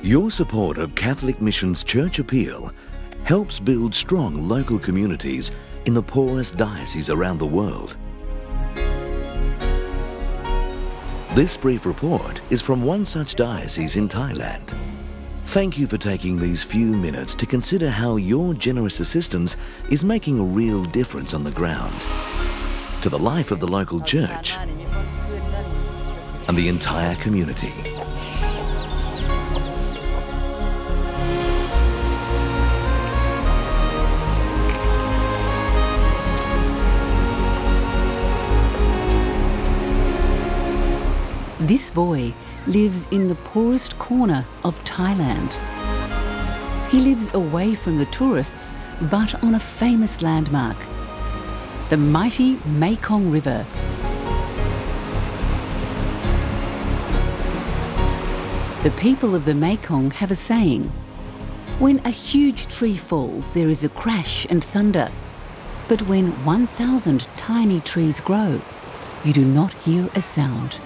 Your support of Catholic Mission's Church Appeal helps build strong local communities in the poorest dioceses around the world. This brief report is from one such diocese in Thailand. Thank you for taking these few minutes to consider how your generous assistance is making a real difference on the ground, to the life of the local church and the entire community. This boy lives in the poorest corner of Thailand. He lives away from the tourists, but on a famous landmark, the Mighty Mekong River. The people of the Mekong have a saying: when a huge tree falls, there is a crash and thunder, but when 1,000 tiny trees grow, you do not hear a sound.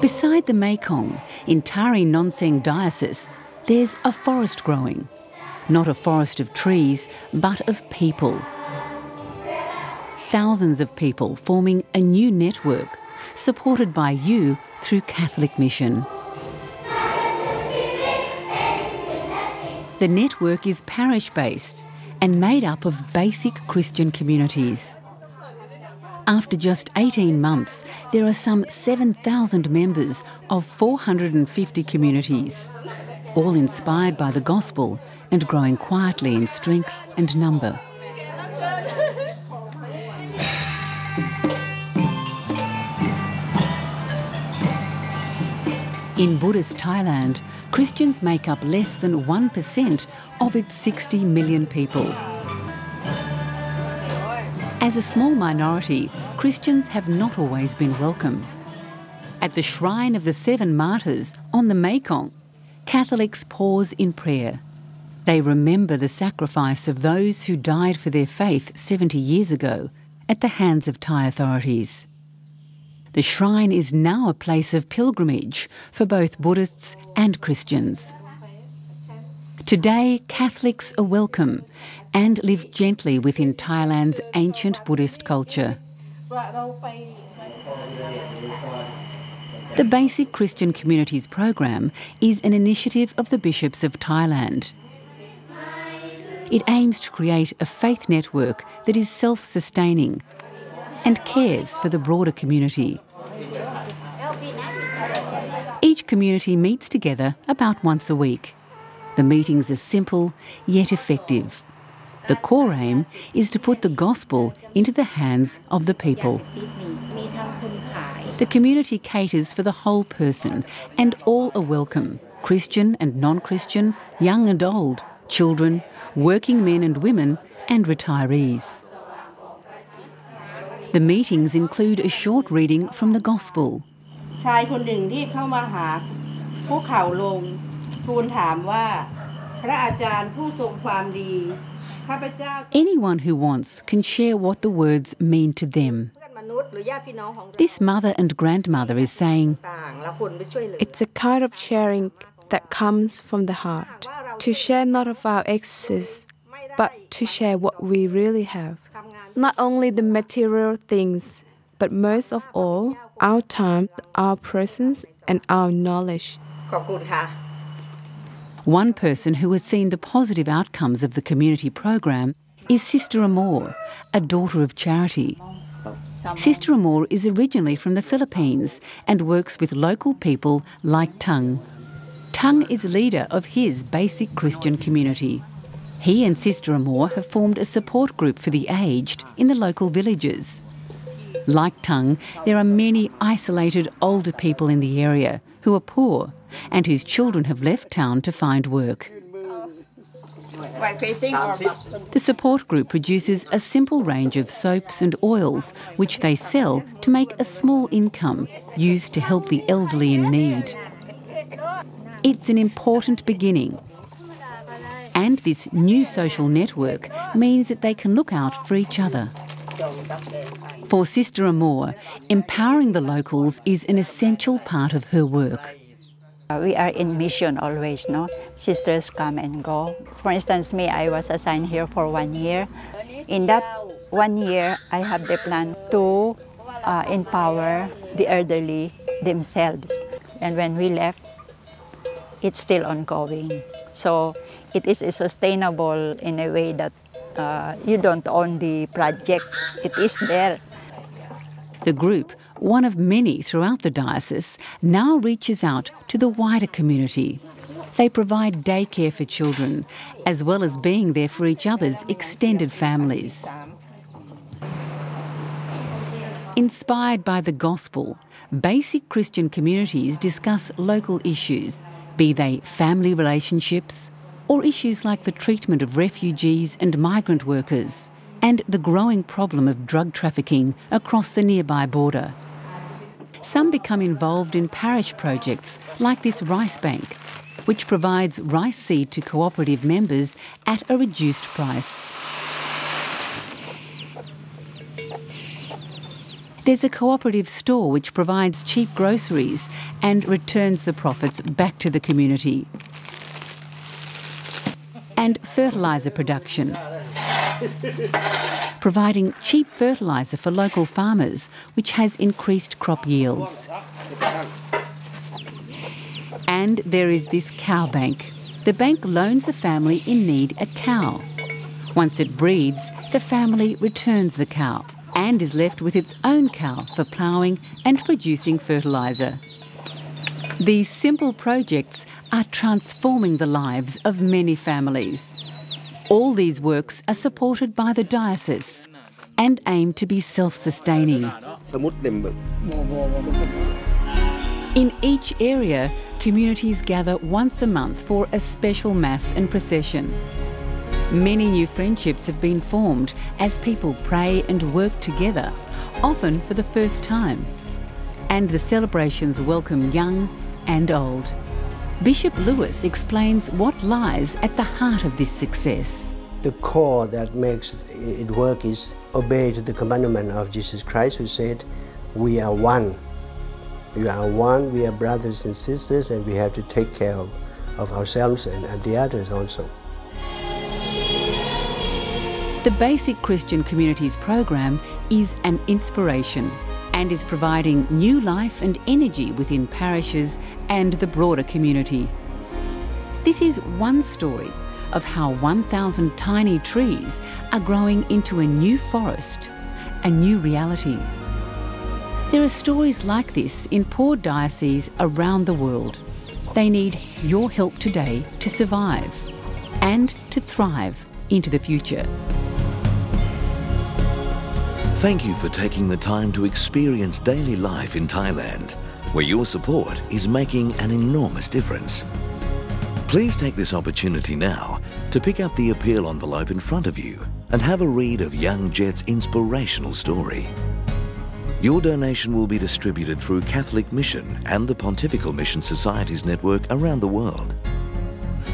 Beside the Mekong, in Tari Nonseng Diocese, there's a forest growing. Not a forest of trees, but of people. Thousands of people forming a new network, supported by you through Catholic Mission. The network is parish-based and made up of basic Christian communities. After just 18 months, there are some 7,000 members of 450 communities, all inspired by the gospel and growing quietly in strength and number. In Buddhist Thailand, Christians make up less than 1% of its 60 million people. As a small minority, Christians have not always been welcome. At the shrine of the 7 martyrs on the Mekong, Catholics pause in prayer. They remember the sacrifice of those who died for their faith 70 years ago at the hands of Thai authorities. The shrine is now a place of pilgrimage for both Buddhists and Christians. Today, Catholics are welcome and live gently within Thailand's ancient Buddhist culture. The Basic Christian Communities program is an initiative of the bishops of Thailand. It aims to create a faith network that is self-sustaining and cares for the broader community. Each community meets together about once a week. The meetings are simple yet effective. The core aim is to put the gospel into the hands of the people. The community caters for the whole person, and all are welcome: Christian and non-Christian, young and old, children, working men and women, and retirees. The meetings include a short reading from the gospel. Anyone who wants can share what the words mean to them. This mother and grandmother is saying, it's a kind of sharing that comes from the heart. To share not of our excess, but to share what we really have. Not only the material things, but most of all, our time, our presence, and our knowledge. One person who has seen the positive outcomes of the community program is Sister Amor, a daughter of charity. Sister Amor is originally from the Philippines and works with local people like Tung. Tung is leader of his basic Christian community. He and Sister Amor have formed a support group for the aged in the local villages. Like Tung, there are many isolated older people in the area who are poor and whose children have left town to find work. The support group produces a simple range of soaps and oils which they sell to make a small income used to help the elderly in need. It's an important beginning. And this new social network means that they can look out for each other. For Sister Amor, empowering the locals is an essential part of her work. We are in mission always, no? Sisters come and go. For instance, me, I was assigned here for 1 year. In that 1 year, I have the plan to empower the elderly themselves. And when we left, it's still ongoing. So it is sustainable in a way that you don't own the project. It is there. The group, one of many throughout the diocese, now reaches out to the wider community. They provide daycare for children, as well as being there for each other's extended families. Inspired by the gospel, basic Christian communities discuss local issues, be they family relationships or issues like the treatment of refugees and migrant workers, and the growing problem of drug trafficking across the nearby border. Some become involved in parish projects like this rice bank, which provides rice seed to cooperative members at a reduced price. There's a cooperative store which provides cheap groceries and returns the profits back to the community. And fertiliser production, providing cheap fertiliser for local farmers, which has increased crop yields. And there is this cow bank. The bank loans a family in need a cow. Once it breeds, the family returns the cow and is left with its own cow for ploughing and producing fertiliser. These simple projects are transforming the lives of many families. All these works are supported by the diocese and aim to be self-sustaining. In each area, communities gather once a month for a special mass and procession. Many new friendships have been formed as people pray and work together, often for the first time. And the celebrations welcome young and old. Bishop Lewis explains what lies at the heart of this success. The core that makes it work is obey to the commandment of Jesus Christ, who said, we are one. We are one, we are brothers and sisters, and we have to take care of ourselves and the others also. The Basic Christian Communities program is an inspiration and is providing new life and energy within parishes and the broader community. This is one story of how 1,000 tiny trees are growing into a new forest, a new reality. There are stories like this in poor dioceses around the world. They need your help today to survive and to thrive into the future. Thank you for taking the time to experience daily life in Thailand, where your support is making an enormous difference. Please take this opportunity now to pick up the appeal envelope in front of you and have a read of young Jet's inspirational story. Your donation will be distributed through Catholic Mission and the Pontifical Mission Societies network around the world.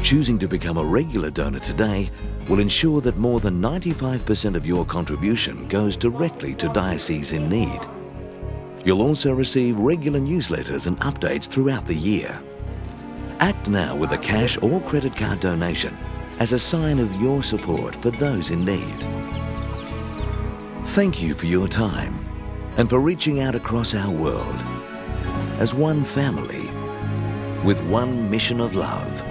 Choosing to become a regular donor today will ensure that more than 95% of your contribution goes directly to dioceses in need. You'll also receive regular newsletters and updates throughout the year. Act now with a cash or credit card donation as a sign of your support for those in need. Thank you for your time and for reaching out across our world as one family with one mission of love.